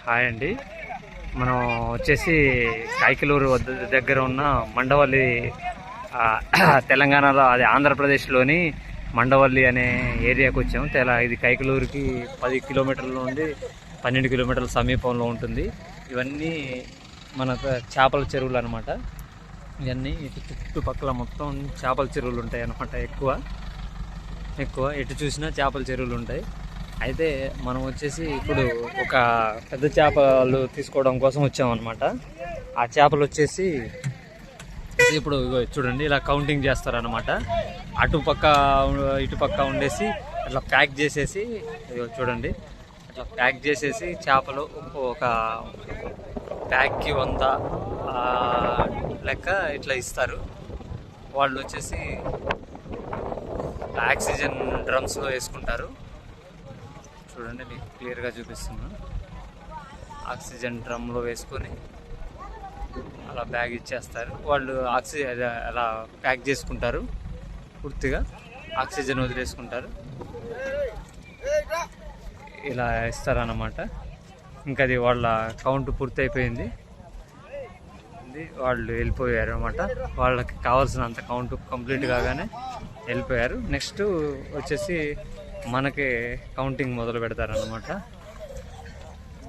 Hi అండి. మనం వచ్చేసి కైకలూరు దగ్గర ఉన్న మండవల్లి, తెలంగాణలో, అది ఆంధ్రప్రదేశ్లోని మండవల్లి అనే ఏరియాకి వచ్చాము. ఇది కైకలూరుకి 10 కిలోమీటర్ల నుండి 12 కిలోమీటర్ల సమీపంలో ఉంటుంది. ఇవన్నీ మన చేపల చెరువులు అనమాట. ఇవన్నీ ఇటు చుట్టుపక్కల మొత్తం చేపల చెరువులు ఉంటాయి అన్నమాట. ఎక్కువ ఎటు చూసినా చేపల చెరువులు ఉంటాయి. అయితే మనం వచ్చేసి ఇప్పుడు ఒక పెద్ద చేపలు తీసుకోవడం కోసం వచ్చామన్నమాట. ఆ చేపలు వచ్చేసి ఇప్పుడు చూడండి, ఇలా కౌంటింగ్ చేస్తారనమాట. అటుపక్క ఇటుపక్క ఉండేసి అట్లా ప్యాక్ చేసేసి, చూడండి అట్లా ప్యాక్ చేసేసి చేపలు ఒక ప్యాక్కి 100 లెక్క ఇట్లా ఇస్తారు. వాళ్ళు వచ్చేసి ఆక్సిజన్ డ్రమ్స్లో వేసుకుంటారు. చూడండి, మీకు క్లియర్గా చూపిస్తున్నాను. ఆక్సిజన్ డ్రమ్లో వేసుకొని అలా బ్యాగ్ ఇచ్చేస్తారు. వాళ్ళు ఆక్సిజన్ అలా ప్యాక్ చేసుకుంటారు, పూర్తిగా ఆక్సిజన్ వదిలేసుకుంటారు. ఇలా ఇస్తారన్నమాట. ఇంకా అది వాళ్ళ కౌంట్ పూర్తి అయిపోయింది, వాళ్ళు వెళ్ళిపోయారు అనమాట. వాళ్ళకి కావాల్సినంత కౌంట్ కంప్లీట్ కాగానే వెళ్ళిపోయారు. నెక్స్ట్ వచ్చేసి మనకి కౌంటింగ్ మొదలు పెడతారనమాట.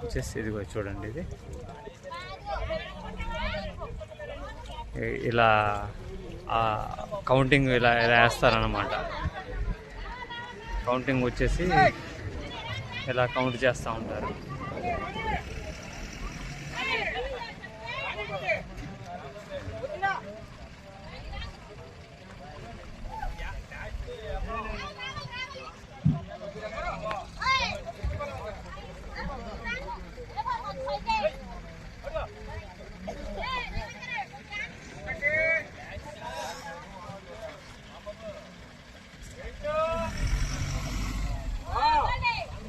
వచ్చేసి ఇదిగో చూడండి, ఇది ఇలా కౌంటింగ్ ఇలా వేస్తారనమాట. కౌంటింగ్ వచ్చేసి ఇలా కౌంట్ చేస్తూ ఉంటారు.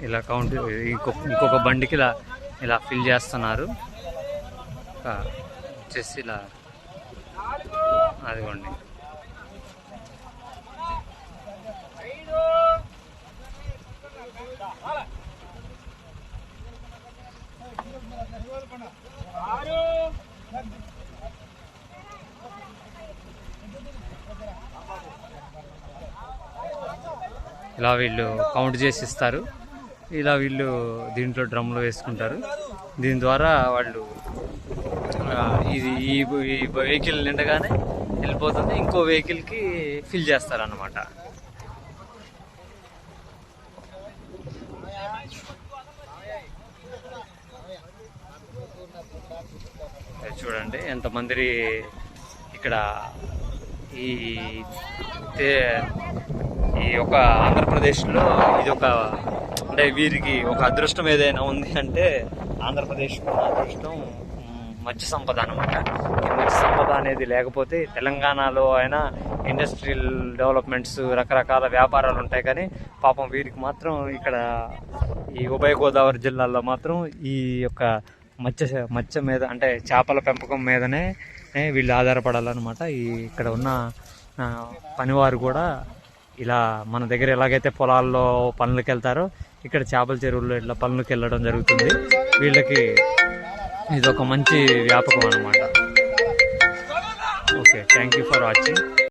ఇలా కౌంట్ ఇంకొక బండికి ఇలా ఫిల్ చేస్తున్నారు. వచ్చేసి ఇలా అదిగోండి. ఇలా వీళ్ళు కౌంట్ చేసి ఇస్తారు. ఇలా వీళ్ళు దీంట్లో డ్రమ్లో వేసుకుంటారు. దీని ద్వారా వాళ్ళు ఈ వెహికల్ నిండగానే వెళ్ళిపోతుంది, ఇంకో వెహికల్కి ఫిల్ చేస్తారన్నమాట. చూడండి ఎంతమంది ఇక్కడ ఈ ఒక ఆంధ్రప్రదేశ్లో ఇది ఒక, అంటే వీరికి ఒక అదృష్టం ఏదైనా ఉంది అంటే ఆంధ్రప్రదేశ్లో అదృష్టం మత్స్య సంపద అనమాట. ఈ మత్స్య సంపద అనేది లేకపోతే తెలంగాణలో అయినా ఇండస్ట్రియల్ డెవలప్మెంట్స్, రకరకాల వ్యాపారాలు ఉంటాయి. కానీ పాపం వీరికి మాత్రం ఇక్కడ ఈ ఉభయ గోదావరి జిల్లాల్లో మాత్రం ఈ యొక్క మత్స్య మీద, అంటే చేపల పెంపకం మీదనే వీళ్ళు ఆధారపడాలన్నమాట. ఇక్కడ ఉన్న పనివారు కూడా ఇలా మన దగ్గర ఎలాగైతే పొలాల్లో పనులకు వెళ్తారో ఇక్కడ చేపల చెరువుల్లో ఇట్లా పనులకు వెళ్ళడం జరుగుతుంది. వీళ్ళకి ఇది ఒక మంచి వ్యాపకం అన్నమాట. Okay, thank you for watching.